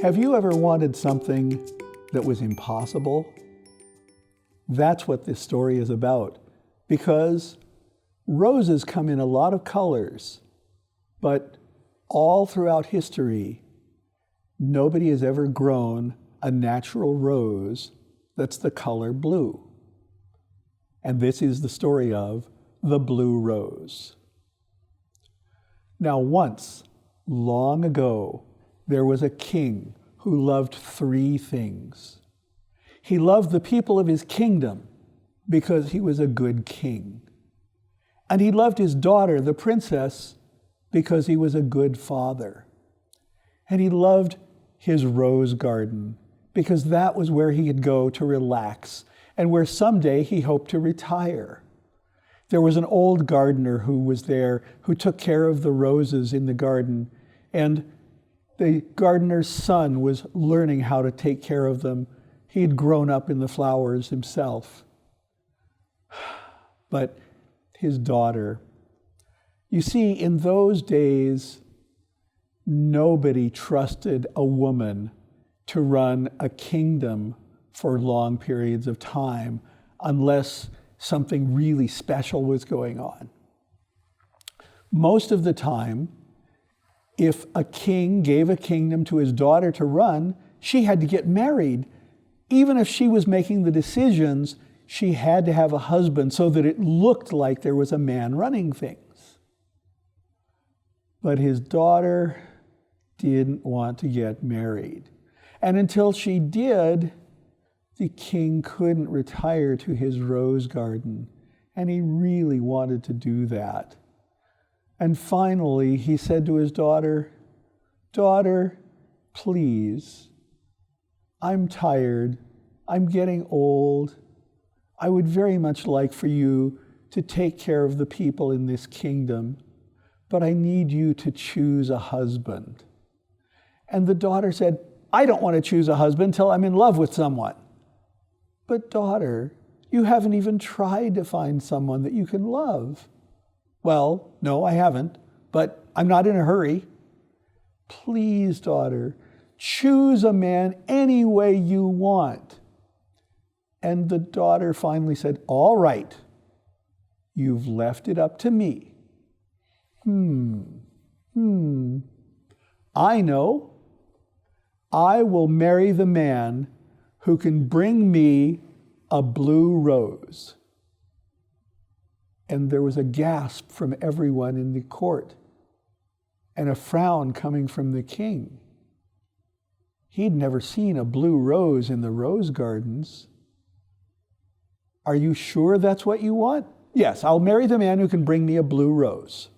Have you ever wanted something that was impossible? That's what this story is about, because roses come in a lot of colors, but all throughout history, nobody has ever grown a natural rose that's the color blue. And this is the story of the blue rose. Now once, long ago, there was a king who loved three things. He loved the people of his kingdom because he was a good king. And he loved his daughter, the princess, because he was a good father. And he loved his rose garden because that was where he could go to relax and where someday he hoped to retire. There was an old gardener who was there who took care of the roses in the garden, and the gardener's son was learning how to take care of them. He had grown up in the flowers himself. But his daughter, you see, in those days, nobody trusted a woman to run a kingdom for long periods of time unless something really special was going on. Most of the time, if a king gave a kingdom to his daughter to run, she had to get married. Even if she was making the decisions, she had to have a husband so that it looked like there was a man running things. But his daughter didn't want to get married. And until she did, the king couldn't retire to his rose garden. And he really wanted to do that. And finally, he said to his daughter, "Daughter, please, I'm tired. I'm getting old. I would very much like for you to take care of the people in this kingdom, but I need you to choose a husband." And the daughter said, "I don't want to choose a husband until I'm in love with someone." "But daughter, you haven't even tried to find someone that you can love." "Well, no, I haven't, but I'm not in a hurry." "Please, daughter, choose a man any way you want." And the daughter finally said, "All right, you've left it up to me. I know. I will marry the man who can bring me a blue rose." And there was a gasp from everyone in the court and a frown coming from the king. He'd never seen a blue rose in the rose gardens. "Are you sure that's what you want?" "Yes, I'll marry the man who can bring me a blue rose."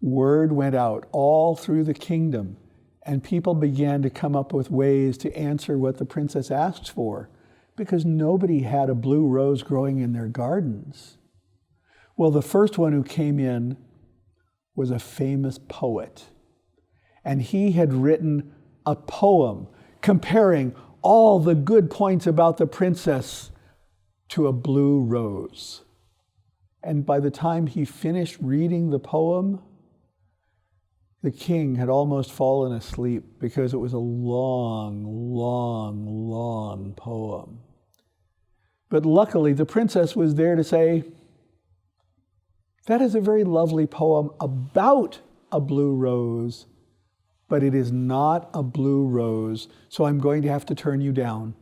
Word went out all through the kingdom, and people began to come up with ways to answer what the princess asked for, because nobody had a blue rose growing in their gardens. Well, the first one who came in was a famous poet, and he had written a poem comparing all the good points about the princess to a blue rose. And by the time he finished reading the poem, the king had almost fallen asleep because it was a long, long, long poem. But luckily, the princess was there to say, "That is a very lovely poem about a blue rose, but it is not a blue rose, so I'm going to have to turn you down."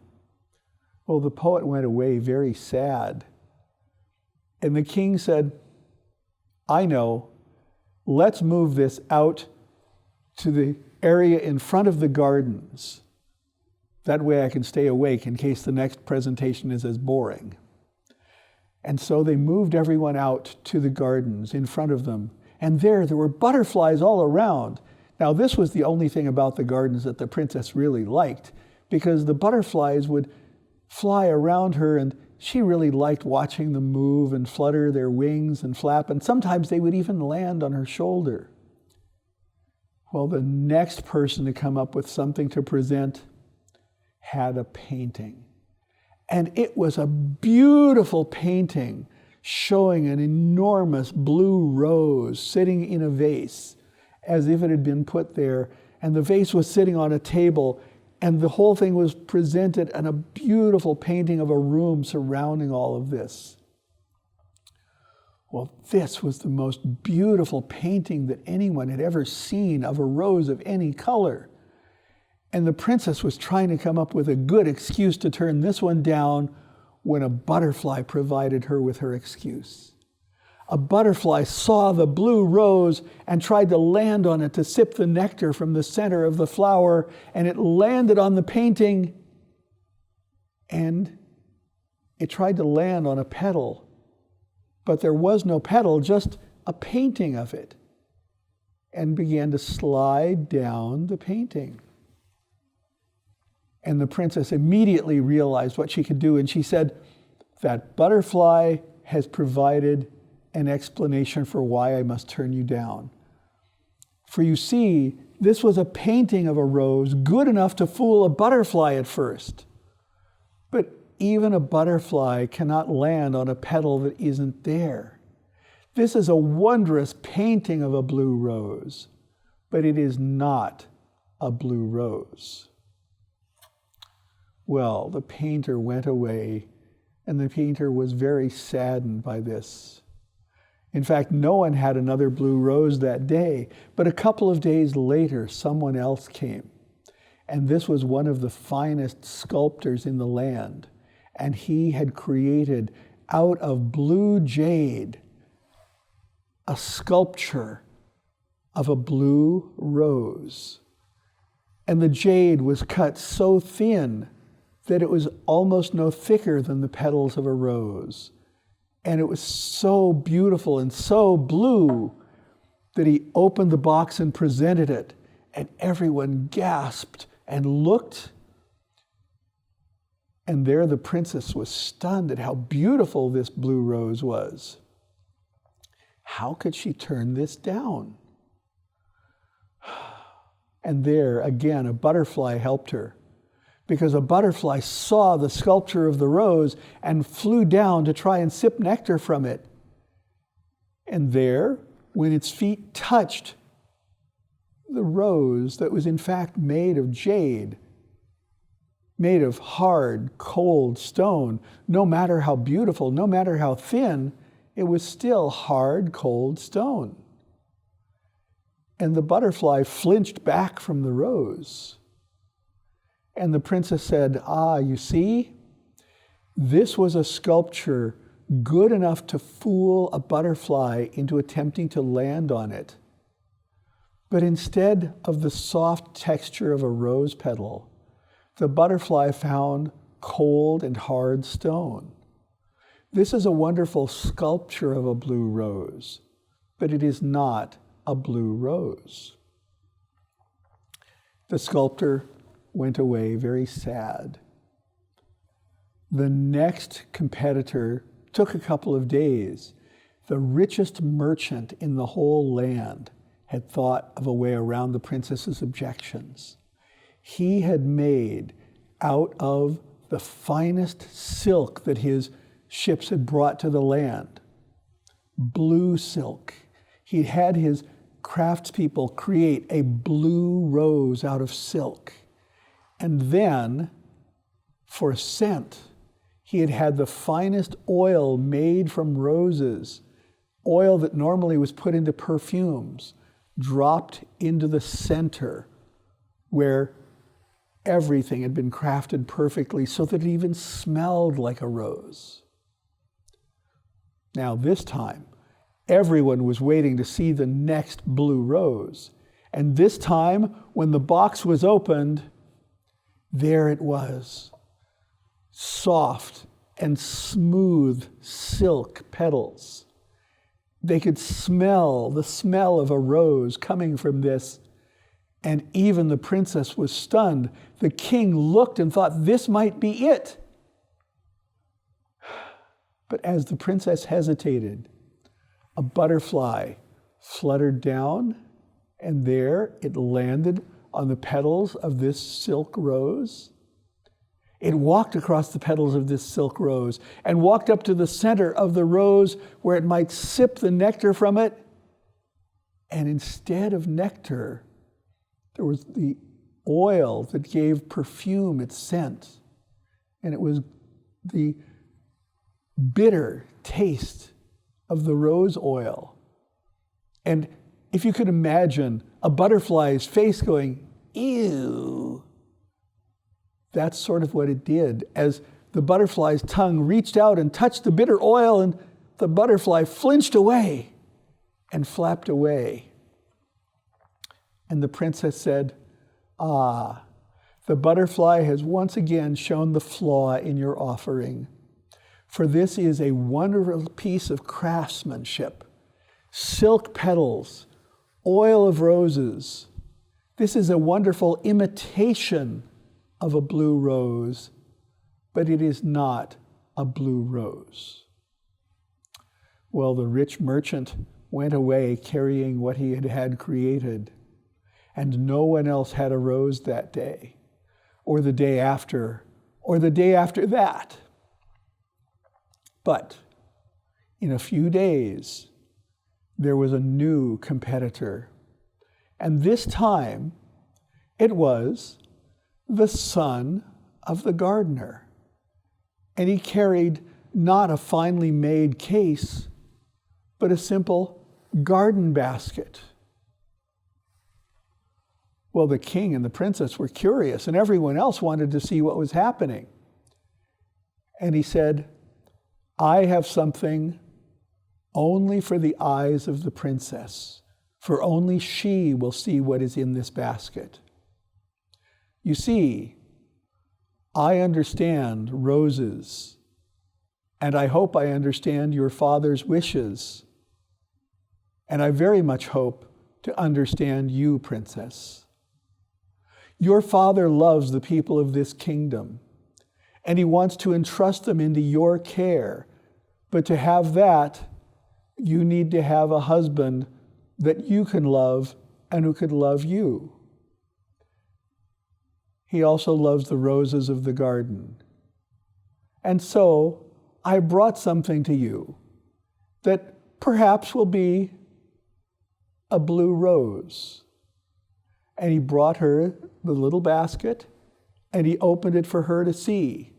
Well, the poet went away very sad. And the king said, "I know. Let's move this out to the area in front of the gardens. That way I can stay awake in case the next presentation is as boring." And so they moved everyone out to the gardens in front of them. And there were butterflies all around. Now, this was the only thing about the gardens that the princess really liked, because the butterflies would fly around her, and she really liked watching them move and flutter their wings and flap, and sometimes they would even land on her shoulder. Well, the next person to come up with something to present had a painting. And it was a beautiful painting showing an enormous blue rose sitting in a vase as if it had been put there and the vase was sitting on a table, and the whole thing was presented in a beautiful painting of a room surrounding all of this. Well, this was the most beautiful painting that anyone had ever seen of a rose of any color. And the princess was trying to come up with a good excuse to turn this one down when a butterfly provided her with her excuse. A butterfly saw the blue rose and tried to land on it to sip the nectar from the center of the flower, and it landed on the painting, and it tried to land on a petal. But there was no petal, just a painting of it, and began to slide down the painting. And the princess immediately realized what she could do, and she said, "That butterfly has provided an explanation for why I must turn you down. For you see, this was a painting of a rose good enough to fool a butterfly at first. But even a butterfly cannot land on a petal that isn't there. This is a wondrous painting of a blue rose, but it is not a blue rose." Well, the painter went away, and the painter was very saddened by this. In fact, no one had another blue rose that day, but a couple of days later, someone else came. And this was one of the finest sculptors in the land. And he had created out of blue jade a sculpture of a blue rose. And the jade was cut so thin that it was almost no thicker than the petals of a rose. And it was so beautiful and so blue that he opened the box and presented it, and everyone gasped and looked. And there the princess was stunned at how beautiful this blue rose was. How could she turn this down? And there, again, a butterfly helped her, because a butterfly saw the sculpture of the rose and flew down to try and sip nectar from it. And there, when its feet touched the rose that was in fact made of jade, made of hard, cold stone, no matter how beautiful, no matter how thin, it was still hard, cold stone. And the butterfly flinched back from the rose. And the princess said, you see, this was a sculpture good enough to fool a butterfly into attempting to land on it. But instead of the soft texture of a rose petal, the butterfly found cold and hard stone. This is a wonderful sculpture of a blue rose, but it is not a blue rose. The sculptor went away very sad. The next competitor took a couple of days. The richest merchant in the whole land had thought of a way around the princess's objections. He had made out of the finest silk that his ships had brought to the land, blue silk. He had his craftspeople create a blue rose out of silk. And then, for a scent, he had had the finest oil made from roses, oil that normally was put into perfumes, dropped into the center where everything had been crafted perfectly so that it even smelled like a rose. Now this time, everyone was waiting to see the next blue rose. And this time, when the box was opened, there it was, soft and smooth silk petals. They could smell the smell of a rose coming from this, and even the princess was stunned. The king looked and thought this might be it. But as the princess hesitated, a butterfly fluttered down, and there it landed on the petals of this silk rose. It walked across the petals of this silk rose and walked up to the center of the rose where it might sip the nectar from it. And instead of nectar, There was the oil that gave perfume its scent. And it was the bitter taste of the rose oil. And if you could imagine a butterfly's face going, ew, that's sort of what it did as the butterfly's tongue reached out and touched the bitter oil, and the butterfly flinched away and flapped away. And the princess said, "Ah, the butterfly has once again shown the flaw in your offering. For this is a wonderful piece of craftsmanship. Silk petals, oil of roses. This is a wonderful imitation of a blue rose, but it is not a blue rose." Well, the rich merchant went away carrying what he had created, and no one else had a rose that day, or the day after, or the day after that. But in a few days, there was a new competitor. And this time, it was the son of the gardener. And he carried not a finely made case, but a simple garden basket. Well, the king and the princess were curious, and everyone else wanted to see what was happening. And he said, "I have something only for the eyes of the princess, for only she will see what is in this basket. You see, I understand roses, and I hope I understand your father's wishes, and I very much hope to understand you, princess. Your father loves the people of this kingdom, and he wants to entrust them into your care. But to have that, you need to have a husband that you can love and who could love you. He also loves the roses of the garden. And so I brought something to you that perhaps will be a blue rose." And he brought her the little basket, and he opened it for her to see.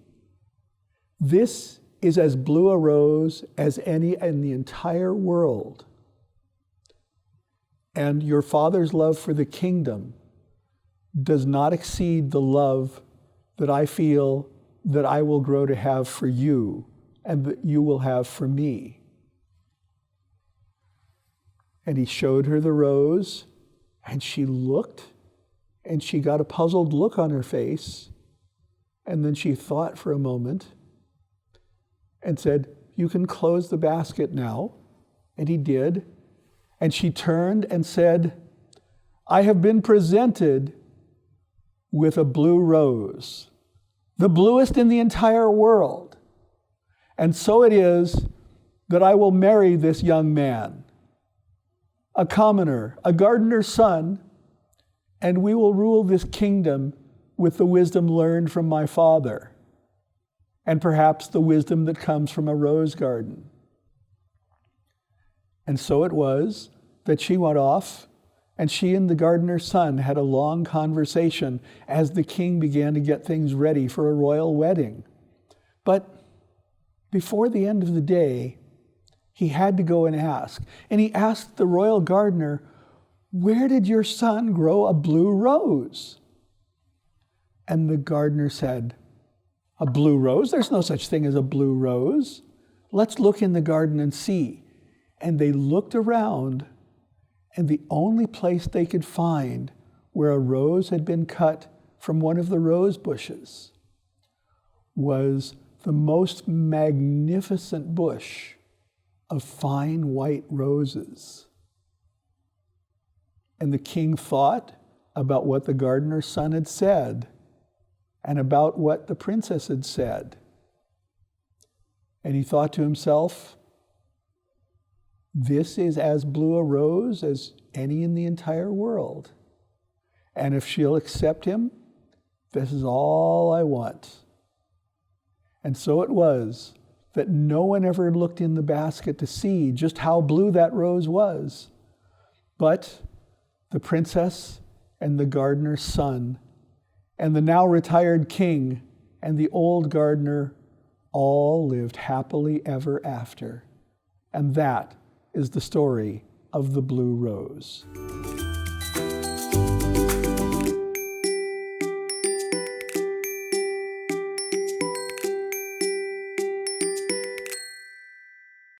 This is as blue a rose as any in the entire world. And your father's love for the kingdom does not exceed the love that I feel that I will grow to have for you and that you will have for me. And he showed her the rose, and she looked, and she got a puzzled look on her face, and then she thought for a moment and said, "You can close the basket now." And he did. And she turned and said, "I have been presented with a blue rose, the bluest in the entire world. And so it is that I will marry this young man, a commoner, a gardener's son, and we will rule this kingdom with the wisdom learned from my father, and perhaps the wisdom that comes from a rose garden." And so it was that she went off, and she and the gardener's son had a long conversation as the king began to get things ready for a royal wedding. But before the end of the day, he had to go and ask. And he asked the royal gardener, "Where did your son grow a blue rose?" And the gardener said, "A blue rose? There's no such thing as a blue rose. Let's look in the garden and see." And they looked around, and the only place they could find where a rose had been cut from one of the rose bushes was the most magnificent bush of fine white roses. And the king thought about what the gardener's son had said and about what the princess had said. And he thought to himself, this is as blue a rose as any in the entire world. And if she'll accept him, this is all I want. And so it was that no one ever looked in the basket to see just how blue that rose was. But the princess and the gardener's son, and the now retired king, and the old gardener all lived happily ever after. And that is the story of the blue rose.